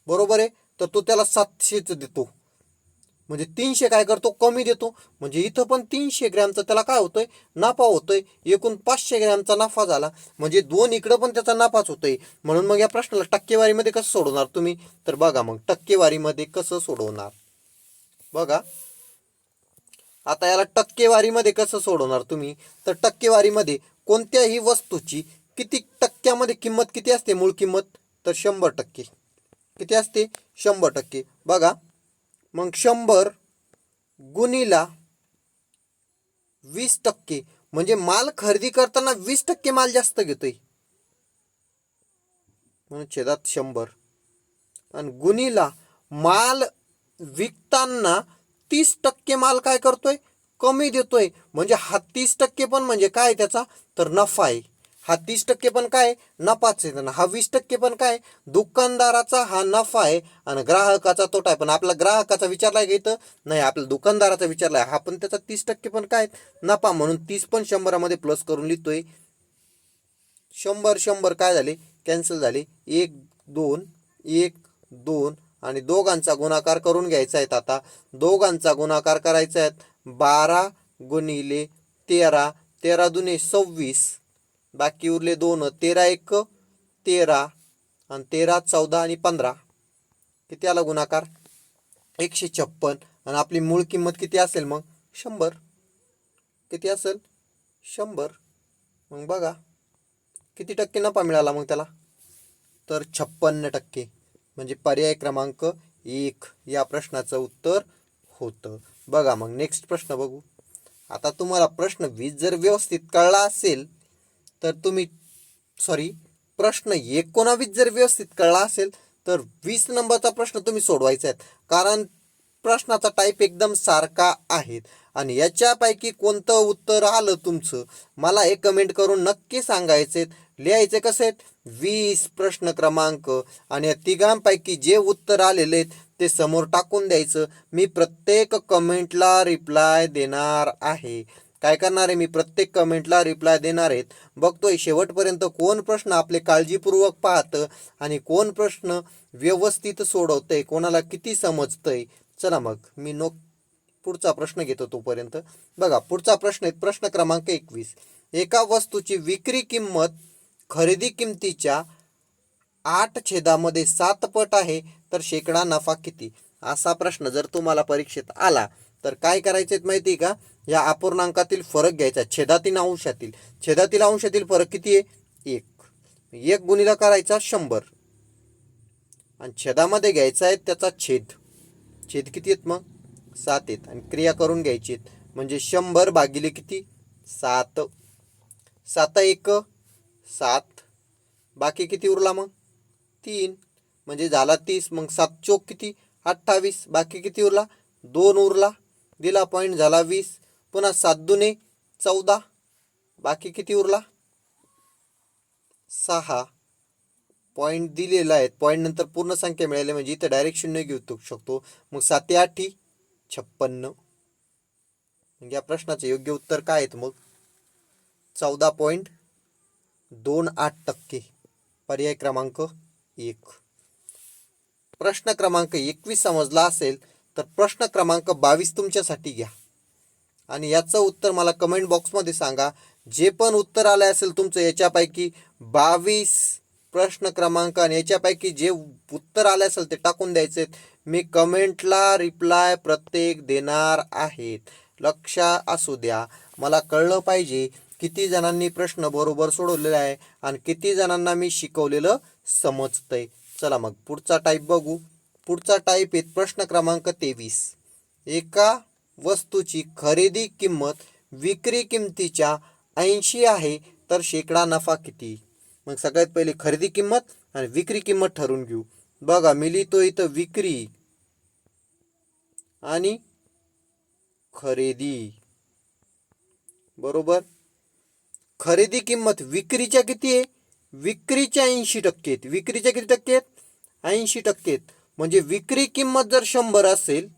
बरोबर आहे, तर तो त्याला 700च देतो. म्हणजे 300 काय करतो? कमी देतो. म्हणजे इथं पण 300 ग्रॅमचा त्याला काय होतोय? नफा होतोय. एकूण 500 ग्रॅमचा नफा झाला. म्हणजे दोन इकडं पण त्याचा नफाच होतोय. म्हणून मग या प्रश्नाला टक्केवारीमध्ये कसं सोडवणार तुम्ही? तर बघा मग टक्केवारीमध्ये कसं सोडवणार. बघा, आता याला टक्केवारीमध्ये कसं सोडवणार तुम्ही? तर टक्केवारीमध्ये कोणत्याही वस्तूची किती टक्क्यामध्ये किंमत किती असते? मूळ किंमत तर 100%. किती असते? 100%. बघा मग 100 गुणिला 20%, म्हणजे माल खरेदी करताना 20% माल जास्त घेतोय म्हणून छेदात 100, आणि गुणिला माल विकताना 30% माल काय करतोय? कमी देतोय. म्हणजे हा 30% पण म्हणजे काय त्याचा? तर नफा आहे. हा 30% पण काय? नफाच आहे. हा 20% पण काय? दुकानदाराचा हा नफा आहे आणि ग्राहकाचा तोटा आहे. पण आपला ग्राहकाचा विचारलाय का इथं? नाही, आपला दुकानदाराचा विचारलाय. हा पण त्याचा 30% पण काय? नफा. म्हणून 30 पण 100 प्लस करून लिहितोय. 100 काय झाले? कॅन्सल झाले. 1 2 1 2 आणि दोघांचा गुणाकार करून घ्यायचा आहे. आता दोघांचा गुणाकार करायचा आहे. 12 गुणिले 13, 13 दुने 26, बाकी उरले 2, 13 1 13 आणि 13 14 आणि 15. किती आला गुणाकार? 156. आणि आपली मूळ किंमत किती असेल मग? 100. किती असेल? 100. मग बघा किती टक्के नफा मिळाला मग त्याला? तर 56%. म्हणजे पर्याय क्रमांक 1 या प्रश्नाचं उत्तर होतं. बघा मग नेक्स्ट प्रश्न बघू. आता तुम्हाला प्रश्न 20 जर व्यवस्थित कळला असेल तर तुम्ही प्रश्न 19 जर व्यवस्थित कळला असेल तर 20 नंबरचा प्रश्न तुम्ही सोडवायचा आहे. कारण प्रश्नाचा टाईप एकदम सारखा आहे. आणि याच्यापैकी कोणतं उत्तर आलं तुमचं मला एक कमेंट करून नक्की सांगायचे. लिहायचे कसे आहेत? 20 प्रश्न क्रमांक आणि या तिघांपैकी जे उत्तर आलेले आहेत ते समोर टाकून द्यायचं. मी प्रत्येक कमेंटला रिप्लाय देणार आहे. काय करणार आहे? मी प्रत्येक कमेंटला रिप्लाय देणार आहेत. बघतोय शेवटपर्यंत कोण प्रश्न आपले काळजीपूर्वक पाहतं आणि कोण प्रश्न व्यवस्थित सोडवतंय, कोणाला किती समजतंय. चला मग मी पुढचा प्रश्न घेतो तोपर्यंत. बघा पुढचा प्रश्न आहे प्रश्न क्रमांक 21. एका वस्तूची विक्री किंमत खरेदी किमतीच्या 8/7 पट आहे तर शेकडा नफा किती? असा प्रश्न जर तुम्हाला परीक्षेत आला तर काय करायचे माहिती का? या अपूर्णांकातील फरक घ्यायचा. छेदातील अंशातील फरक किती आहे? 1 गुणिला करायचा 100 आणि छेदामध्ये घ्यायचा आहे त्याचा छेद किती आहेत मग? 7 आहेत. आणि क्रिया करून घ्यायची आहेत. म्हणजे 100 भागिले किती? 7. 7 1 7, बाकी किती उरला मग? 3. म्हणजे झाला 30. मग 7 चोक किती? 28, बाकी किती उरला? 2 उरला. दिला पॉईंट, झाला 20. पुन्हा 7 दुने 14, बाकी किती उरला? 6 पॉईंट दिलेला आहे, पॉईंट नंतर पूर्ण संख्या मिळाली म्हणजे इथं डायरेक्ट शून्य घेऊ शकतो. मग 7 8 56. म्हणजे या प्रश्नाचं योग्य उत्तर काय आहे मग 14.28%. पर्याय क्रमांक 1. प्रश्न क्रमांक 21 समजला असेल तर प्रश्न क्रमांक 22 तुमच्यासाठी घ्या आणि याचं उत्तर मला कमेंट बॉक्समध्ये सांगा. जे पण उत्तर आलं असेल तुमचं याच्यापैकी 22 प्रश्न क्रमांक आणि याच्यापैकी जे उत्तर आले असेल ते टाकून द्यायचे. मी कमेंटला रिप्लाय प्रत्येक देणार आहेत. लक्ष असू द्या, मला कळलं पाहिजे किती जणांनी प्रश्न बरोबर सोडवलेला आहे आणि किती जणांना मी शिकवलेलं समजतंय. चला मग पुढचा टाईप बघू. पुढचा टाईप आहे प्रश्न क्रमांक 23. एका वस्तूची खरेदी किंमत विक्री किंमतीच्या 80 आहे तर शेकडा नफा किती. मग सगळ्यात पहिले खरेदी किंमत आणि विक्री किंमत ठरवून घेऊ. बघा मी लिहितो इथं विक्री आणि खरेदी. बरोबर. खरेदी किंमत विक्रीच्या किती आहे, विक्रीच्या 80% आहेत. विक्रीच्या किती टक्के आहेत, 80% आहेत. म्हणजे विक्री किंमत जर 100 असेल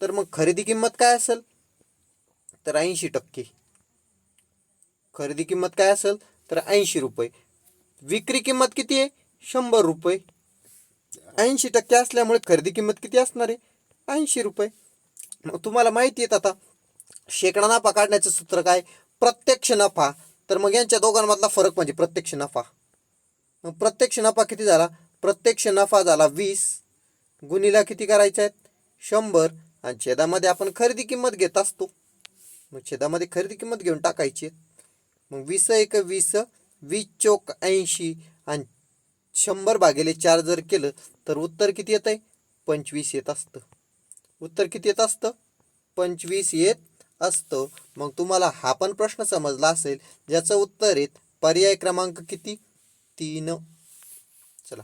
तर मग खरेदी किंमत काय असेल तर 80%. खरेदी किंमत काय असेल तर 80 रुपये. विक्री किंमत किती आहे 100 रुपये. 80% असल्यामुळे खरेदी किंमत किती असणार आहे 80 रुपये. मग तुम्हाला माहिती आहे आता शेकडा नफा काढण्याचं सूत्र काय, प्रत्यक्ष नफा. तर मग यांच्या दोघांमधला फरक म्हणजे प्रत्यक्ष नफा. मग प्रत्यक्ष नफा किती झाला, प्रत्यक्ष नफा झाला 20 गुणिला किती करायचे आहेत 100 आणि छेदामध्ये आपण खरेदी किंमत घेत असतो. मग छेदामध्ये खरेदी किंमत घेऊन टाकायची. मग 20 1 20, 20 चौक 80 आणि 100 भागिले 4 जर केलं तर उत्तर किती येत आहे 25 येत असतं. उत्तर किती येत असतं 25 येत असतं. मग तुम्हाला हा पण प्रश्न समजला असेल ज्याचं उत्तर आहे पर्याय क्रमांक किती 3. चला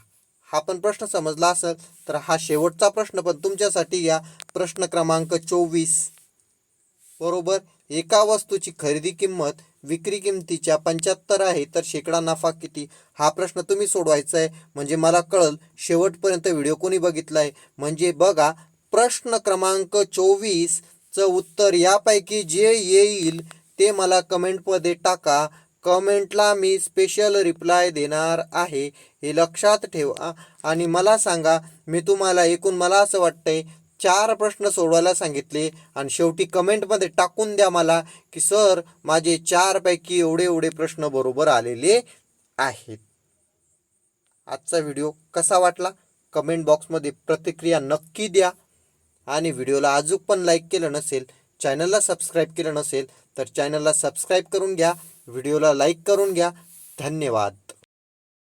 हा पण प्रश्न समजला असेल तर हा शेवटचा प्रश्न पण तुमच्यासाठी या प्रश्न क्रमांक 24. बरोबर. एका वस्तूची खरेदी किंमत विक्री किंमतीच्या 75 आहे तर शेकडा नफा किती. हा प्रश्न तुम्ही सोडवायचा आहे म्हणजे मला कळल शेवटपर्यंत व्हिडिओ कोणी बघितला आहे. म्हणजे बघा प्रश्न क्रमांक 24 चं उत्तर यापैकी जे येईल ते मला कमेंटमध्ये टाका. कमेंटला मी स्पेशल रिप्लाय देणार आहे, हे लक्षात ठेवा. आणि मला सांगा, मी तुम्हाला एकूण मला असं वाटतंय 4 प्रश्न सोडवायला सांगितले आणि शेवटी कमेंटमध्ये टाकून द्या मला की सर माझे 4 पैकी एवढे प्रश्न बरोबर आलेले आहेत. आजचा व्हिडिओ कसा वाटला कमेंट बॉक्समध्ये प्रतिक्रिया नक्की द्या. आणि व्हिडिओला अजून पण लाईक केलं नसेल, चॅनलला सबस्क्राईब केलं नसेल तर चॅनलला सबस्क्राईब करून घ्या, व्हिडिओला लाईक करून घ्या. धन्यवाद.